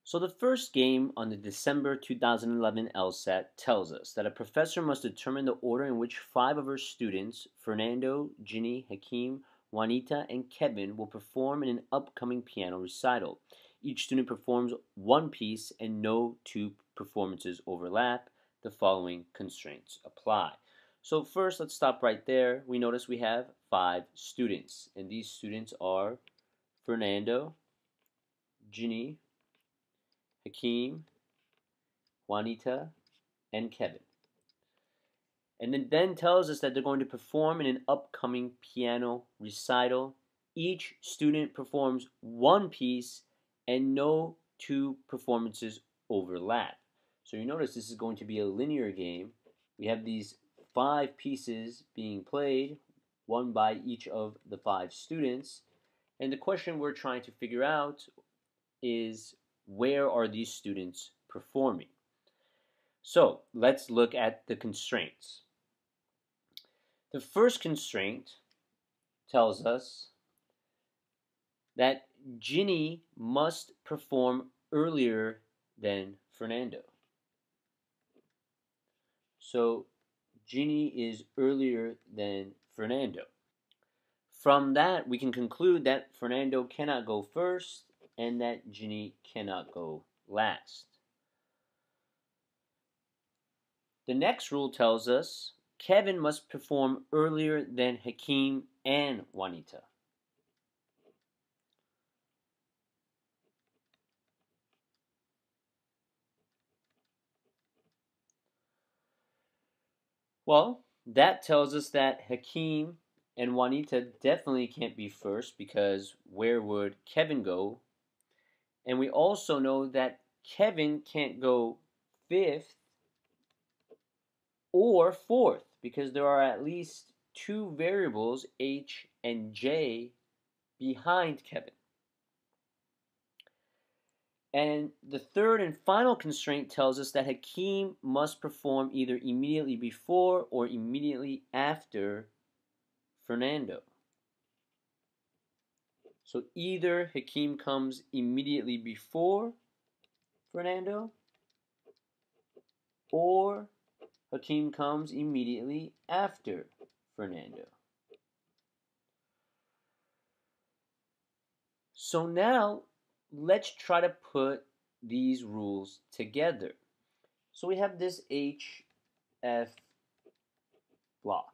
So the first game on the December 2011 LSAT tells us that a professor must determine the order in which 5 of her students, Fernando, Ginny, Hakeem, Juanita, and Kevin, will perform in an upcoming piano recital. Each student performs one piece and no two performances overlap. The following constraints apply. So first, let's stop right there. We notice we have 5 students, and these students are Fernando, Ginny, Hakeem, Juanita, and Kevin. And then tells us that they're going to perform in an upcoming piano recital. Each student performs one piece and no two performances overlap. So you notice this is going to be a linear game. We have these 5 pieces being played, one by each of the 5 students. And the question we're trying to figure out is, where are these students performing? So let's look at the constraints. The first constraint tells us that Ginny must perform earlier than Fernando. So Ginny is earlier than Fernando. From that, we can conclude that Fernando cannot go first and that Ginny cannot go last. The next rule tells us Kevin must perform earlier than Hakeem and Juanita. Well, that tells us that Hakeem and Juanita definitely can't be first, because where would Kevin go? And we also know that Kevin can't go fifth or fourth, because there are at least 2 variables, H and J, behind Kevin. And the third and final constraint tells us that Hakeem must perform either immediately before or immediately after Fernando. So either Hakeem comes immediately before Fernando, or Hakeem comes immediately after Fernando. So now let's try to put these rules together. So we have this HF block.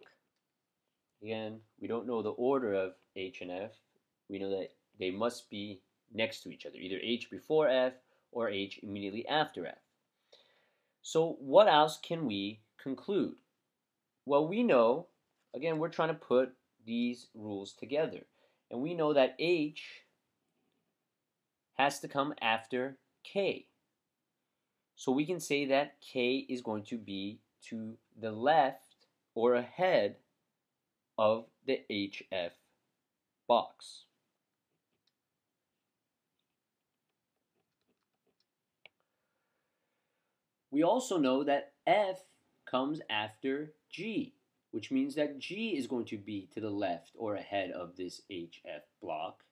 Again, we don't know the order of H and F. We know that they must be next to each other, either H before F or H immediately after F. So what else can we conclude? Well, we know, again, we're trying to put these rules together. And we know that H has to come after K. So we can say that K is going to be to the left or ahead of the HF box. We also know that F comes after G, which means that G is going to be to the left or ahead of this HF block.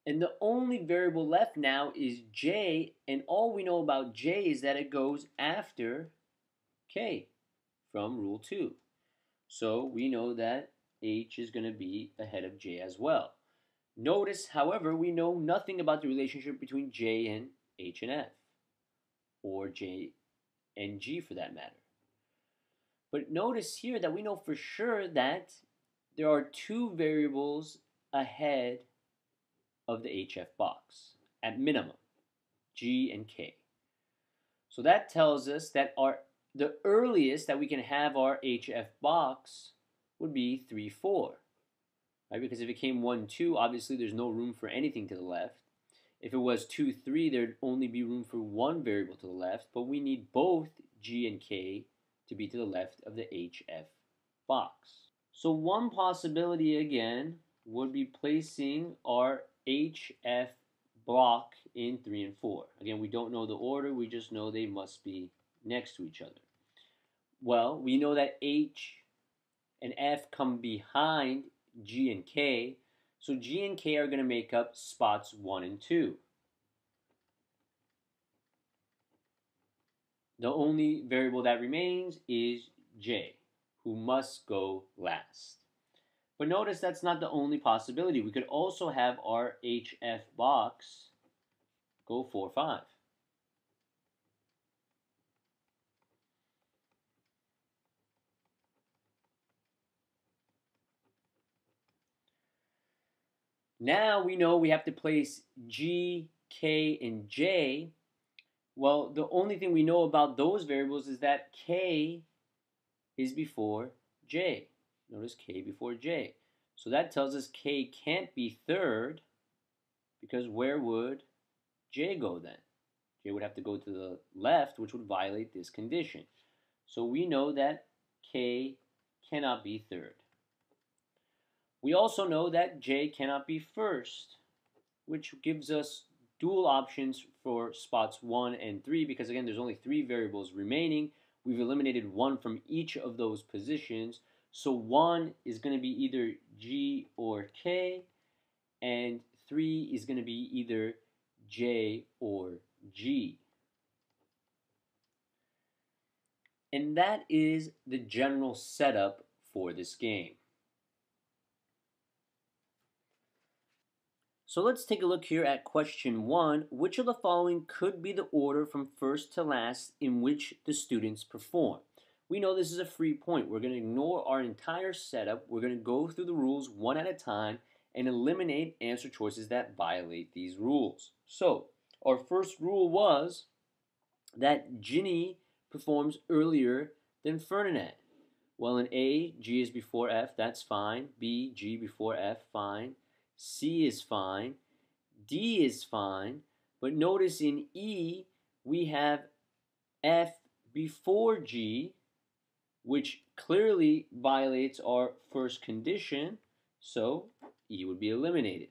And the only variable left now is J, and all we know about J is that it goes after K from Rule 2. So we know that H is going to be ahead of J as well. Notice, however, we know nothing about the relationship between J and H and F, or J and G for that matter. But notice here that we know for sure that there are 2 variables ahead of the HF box, at minimum, G and K. So that tells us that the earliest that we can have our HF box would be 3, 4. Right? Because if it came 1, 2, obviously there's no room for anything to the left. If it was 2, 3, there'd only be room for one variable to the left, but we need both G and K to be to the left of the HF box. So one possibility, again, would be placing our HF block in 3 and 4. Again, we don't know the order, we just know they must be next to each other. Well, we know that H and F come behind G and K, So G and K are going to make up spots 1 and 2. The only variable that remains is J, who must go last. But notice that's not the only possibility. We could also have our HF box go 4, 5. Now we know we have to place G, K, and J. Well, the only thing we know about those variables is that K is before J. Notice K before J. So that tells us K can't be third, because where would J go then? J would have to go to the left, which would violate this condition. So we know that K cannot be third. We also know that J cannot be first, which gives us dual options for spots 1 and 3, because again, there's only 3 variables remaining. We've eliminated 1 from each of those positions. So 1 is going to be either G or K, and 3 is going to be either J or G. And that is the general setup for this game. So let's take a look here at question 1. Which of the following could be the order from first to last in which the students perform? We know this is a free point. We're going to ignore our entire setup. We're going to go through the rules one at a time and eliminate answer choices that violate these rules. So our first rule was that Ginny performs earlier than Ferdinand. Well, in A, G is before F, that's fine. B, G before F, fine. C is fine. D is fine. But notice in E, we have F before G, which clearly violates our first condition, so E would be eliminated.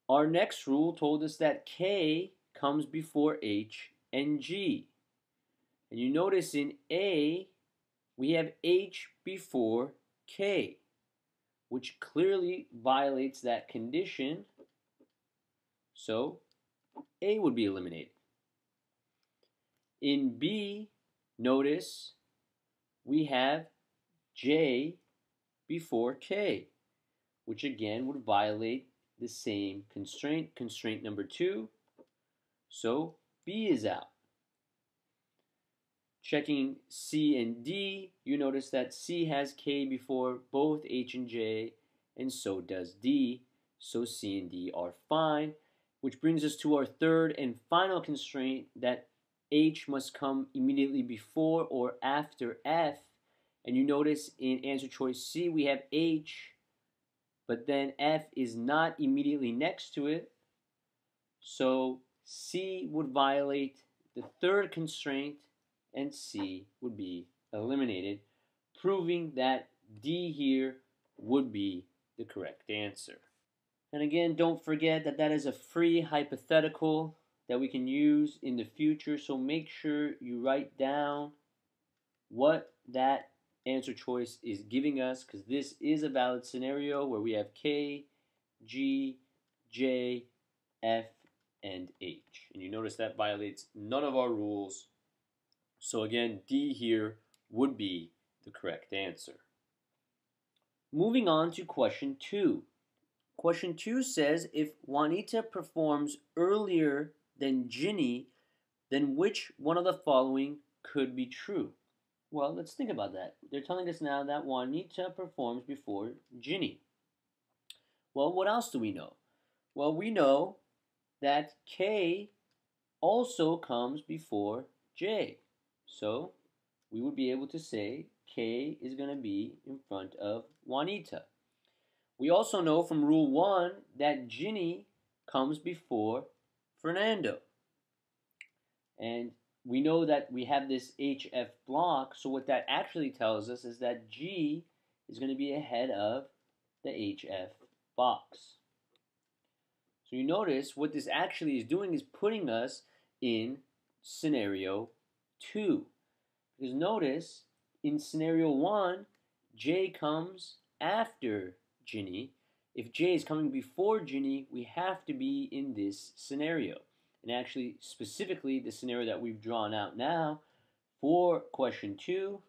Our next rule told us that K comes before H and G. And you notice in A, we have H before K, which clearly violates that condition, so A would be eliminated. In B, notice we have J before K, which again would violate the same constraint, constraint number 2, so B is out. Checking C and D, you notice that C has K before both H and J, and so does D. So C and D are fine, which brings us to our third and final constraint, that H must come immediately before or after F. And you notice in answer choice C, we have H, but then F is not immediately next to it. So C would violate the third constraint, and C would be eliminated, proving that D here would be the correct answer. And again, don't forget that that is a free hypothetical that we can use in the future, so make sure you write down what that answer choice is giving us, because this is a valid scenario where we have K, G, J, F, and H. And you notice that violates none of our rules. So again, D here would be the correct answer. Moving on to question 2. Question 2 says, if Juanita performs earlier than Ginny, then which one of the following could be true? Well, let's think about that. They're telling us now that Juanita performs before Ginny. Well, what else do we know? Well, we know that K also comes before J. So we would be able to say K is going to be in front of Juanita. We also know from rule 1 that Ginny comes before Fernando. And we know that we have this HF block, so what that actually tells us is that G is going to be ahead of the HF box. So you notice what this actually is doing is putting us in scenario 2. Because notice, in scenario 1, J comes after Ginny. If J is coming before Ginny, we have to be in this scenario. And actually, specifically, the scenario that we've drawn out now for question 2.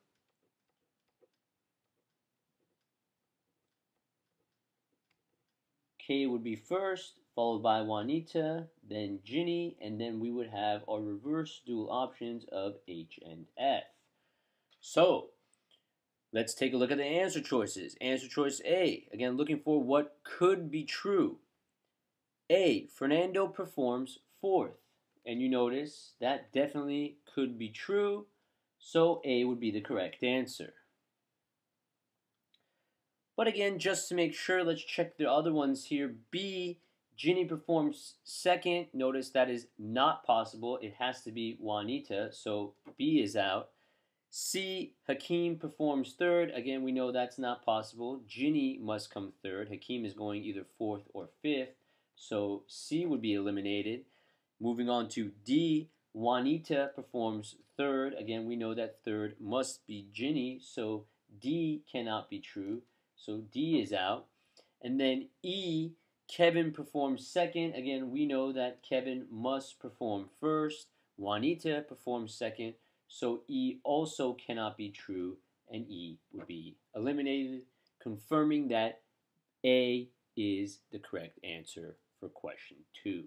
K would be first, followed by Juanita, then Ginny, and then we would have our reverse dual options of H and F. So, let's take a look at the answer choices. Answer choice A, again looking for what could be true. A, Fernando performs fourth. And you notice that definitely could be true, so A would be the correct answer. But again, just to make sure, let's check the other ones here. B, Ginny performs second. Notice that is not possible. It has to be Juanita, so B is out. C, Hakeem performs third. Again, we know that's not possible. Ginny must come third. Hakeem is going either fourth or fifth, so C would be eliminated. Moving on to D, Juanita performs third. Again, we know that third must be Ginny, so D cannot be true. So D is out. And then E, Kevin performs second. Again, we know that Kevin must perform first. Juanita performs second. So E also cannot be true, and E would be eliminated, confirming that A is the correct answer for question 2.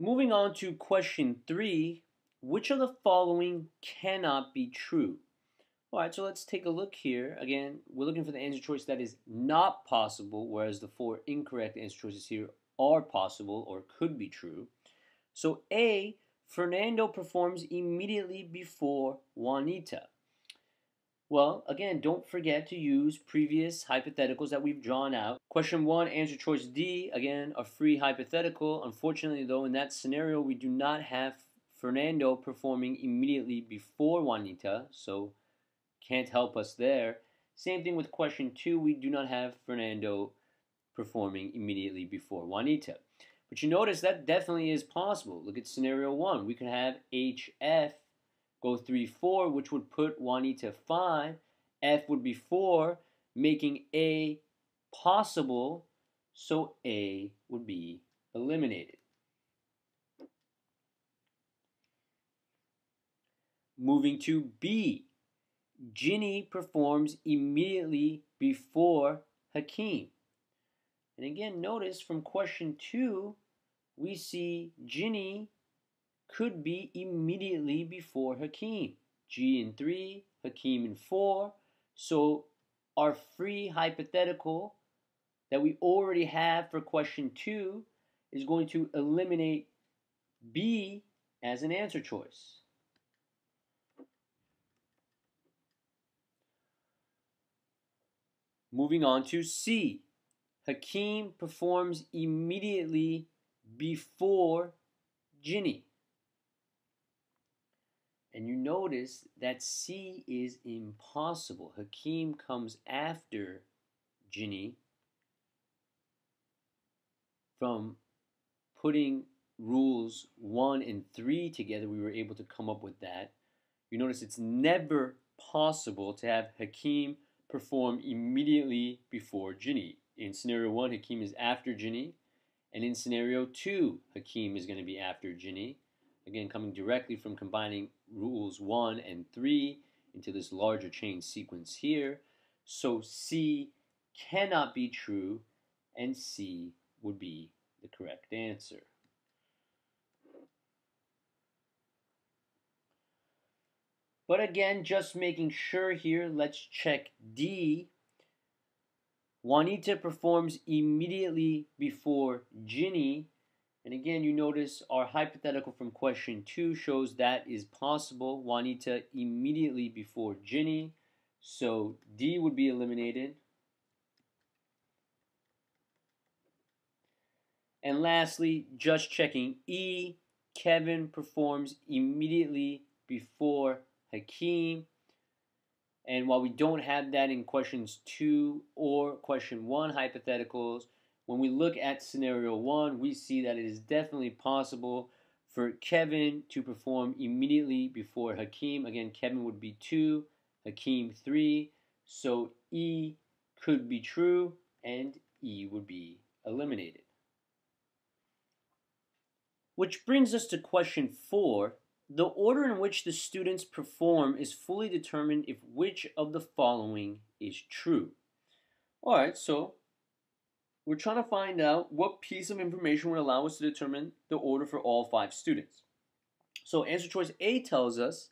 Moving on to question 3, which of the following cannot be true? Alright, so let's take a look here. Again, we're looking for the answer choice that is not possible, whereas the 4 incorrect answer choices here are possible or could be true. So A, Fernando performs immediately before Juanita. Well, again, don't forget to use previous hypotheticals that we've drawn out. Question 1, answer choice D, again, a free hypothetical. Unfortunately, though, in that scenario, we do not have Fernando performing immediately before Juanita, so can't help us there. Same thing with question 2, we do not have Fernando performing immediately before Juanita. But you notice that definitely is possible. Look at scenario 1. We could have HF go 3-4, which would put Juanita 5. F would be 4, making A possible, so A would be eliminated. Moving to B. Ginny performs immediately before Hakeem. And again, notice from question 2, we see Ginny could be immediately before Hakeem. G in 3, Hakeem in 4. So our free hypothetical that we already have for question 2 is going to eliminate B as an answer choice. Moving on to C. Hakeem performs immediately before Ginny. And you notice that C is impossible. Hakeem comes after Ginny. From putting rules 1 and 3 together, we were able to come up with that. You notice it's never possible to have Hakeem perform immediately before Ginny. In scenario 1, Hakeem is after Ginny. And in scenario 2, Hakeem is going to be after Ginny. Again, coming directly from combining rules 1 and 3 into this larger chain sequence here. So C cannot be true, and C would be the correct answer. But again, just making sure here, let's check D. Juanita performs immediately before Ginny. And again, you notice our hypothetical from question 2 shows that is possible. Juanita immediately before Ginny. So D would be eliminated. And lastly, just checking E. Kevin performs immediately before Hakeem. And while we don't have that in questions 2 or question 1 hypotheticals, when we look at scenario 1, we see that it is definitely possible for Kevin to perform immediately before Hakeem. Again, Kevin would be 2, Hakeem 3. So E could be true and E would be eliminated. Which brings us to question 4. The order in which the students perform is fully determined if which of the following is true. Alright, so we're trying to find out what piece of information would allow us to determine the order for all 5 students. So answer choice A tells us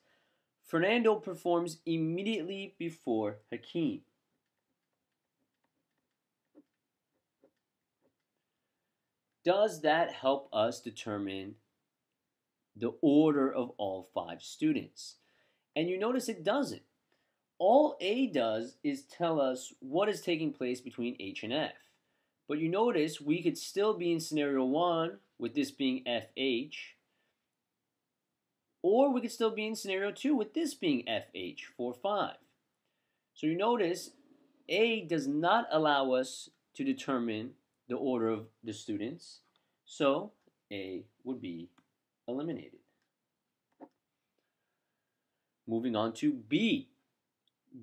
Fernando performs immediately before Hakeem. Does that help us determine the order of all 5 students? And you notice it doesn't. All A does is tell us what is taking place between H and F. But you notice we could still be in scenario 1 with this being FH, or we could still be in scenario 2 with this being FH, 4, 5. So you notice A does not allow us to determine the order of the students, so A would be eliminated. Moving on to B.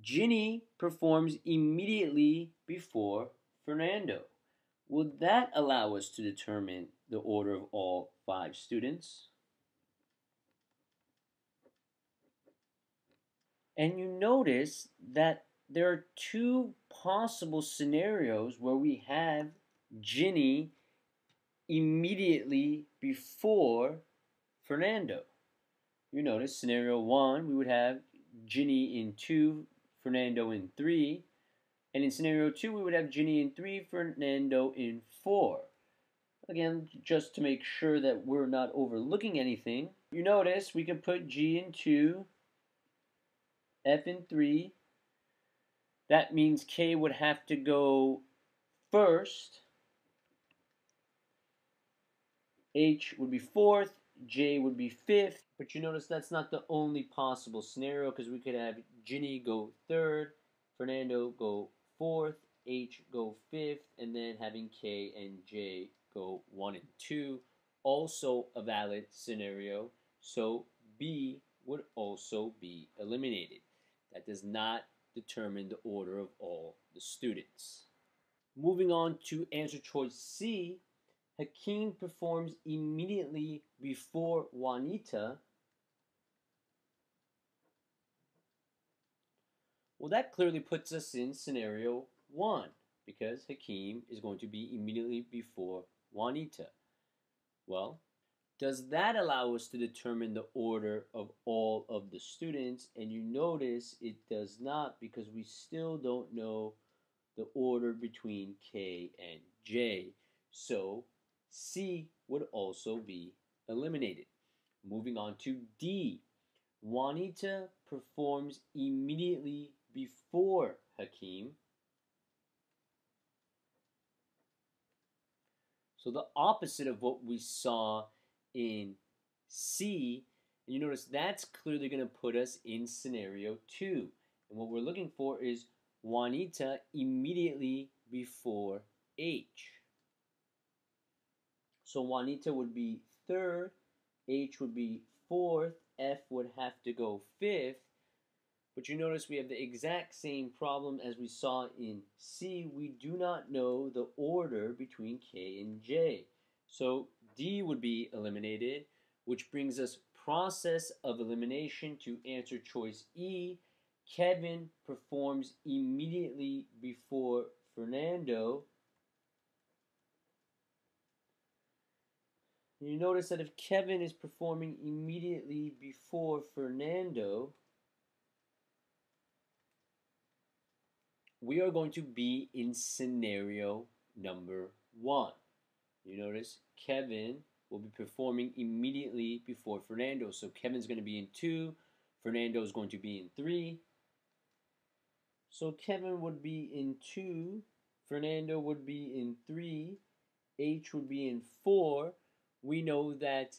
Ginny performs immediately before Fernando. Would that allow us to determine the order of all 5 students? And you notice that there are 2 possible scenarios where we have Ginny immediately before Fernando. You notice scenario 1, we would have Ginny in 2, Fernando in 3. And in scenario 2, we would have Ginny in 3, Fernando in 4. Again, just to make sure that we're not overlooking anything, you notice we can put G in 2, F in 3. That means K would have to go first, H would be fourth, J would be fifth. But you notice that's not the only possible scenario, because we could have Ginny go third, Fernando go fourth, H go fifth, and then having K and J go 1 and 2. Also a valid scenario. So B would also be eliminated. That does not determine the order of all the students. Moving on to answer choice C, Hakeem performs immediately before Juanita. Well, that clearly puts us in scenario 1, because Hakeem is going to be immediately before Juanita. Well, does that allow us to determine the order of all of the students? And you notice it does not, because we still don't know the order between K and J. So C would also be eliminated. Moving on to D. Juanita performs immediately before Hakeem. So the opposite of what we saw in C, and you notice that's clearly going to put us in scenario 2. And what we're looking for is Juanita immediately before H. So Juanita would be third, H would be fourth, F would have to go fifth. But you notice we have the exact same problem as we saw in C. We do not know the order between K and J. So D would be eliminated, which brings us process of elimination to answer choice E. Kevin performs immediately before Fernando. You notice that if Kevin is performing immediately before Fernando, we are going to be in scenario number 1. You notice Kevin will be performing immediately before Fernando. So Kevin's going to be in 2, Fernando is going to be in 3. So Kevin would be in 2, Fernando would be in 3, H would be in 4. We know that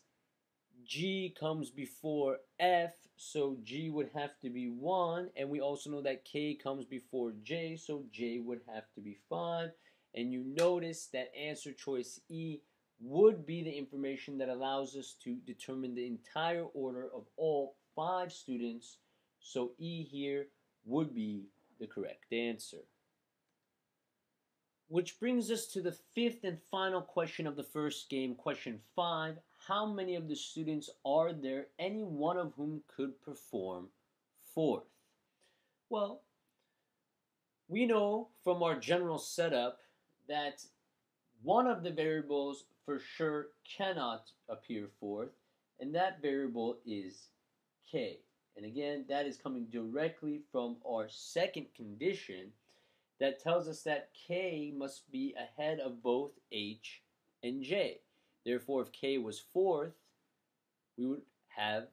G comes before F, so G would have to be 1, and we also know that K comes before J, so J would have to be 5. And you notice that answer choice E would be the information that allows us to determine the entire order of all 5 students. So E here would be the correct answer. Which brings us to the fifth and final question of the first game, question 5. How many of the students are there, any one of whom could perform fourth? Well, we know from our general setup that one of the variables for sure cannot appear fourth, and that variable is k. And again, that is coming directly from our second condition that tells us that k must be ahead of both h and j. Therefore, if k was fourth, we would have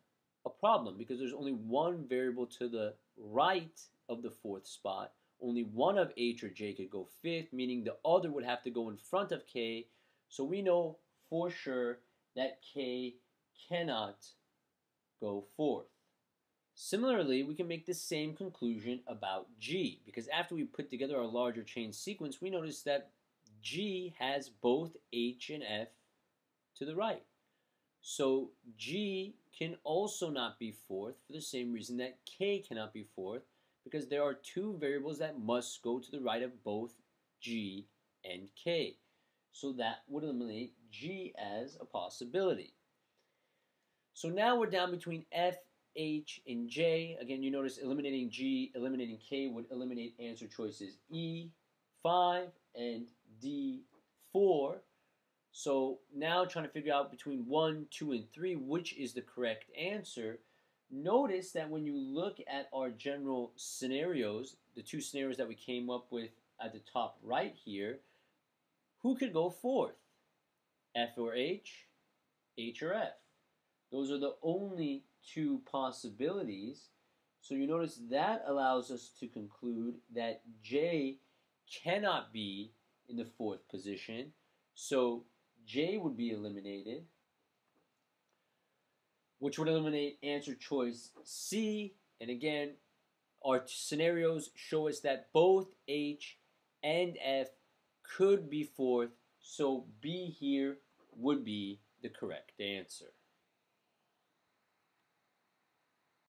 a problem because there's only one variable to the right of the fourth spot. Only one of h or j could go fifth, meaning the other would have to go in front of k. So we know for sure that k cannot go fourth. Similarly, we can make the same conclusion about G, because after we put together our larger chain sequence, we notice that G has both H and F to the right. So G can also not be fourth for the same reason that K cannot be fourth, because there are two variables that must go to the right of both G and K. So that would eliminate G as a possibility. So now we're down between F, H, and J. Again, you notice eliminating G, eliminating K would eliminate answer choices E, 5, and D, 4. So now trying to figure out between 1, 2, and 3, which is the correct answer. Notice that when you look at our general scenarios, the two scenarios that we came up with at the top right here, who could go fourth? F or H or F? Those are the only two possibilities. So you notice that allows us to conclude that J cannot be in the fourth position. So J would be eliminated, which would eliminate answer choice C. And again, our scenarios show us that both H and F could be fourth. So B here would be the correct answer.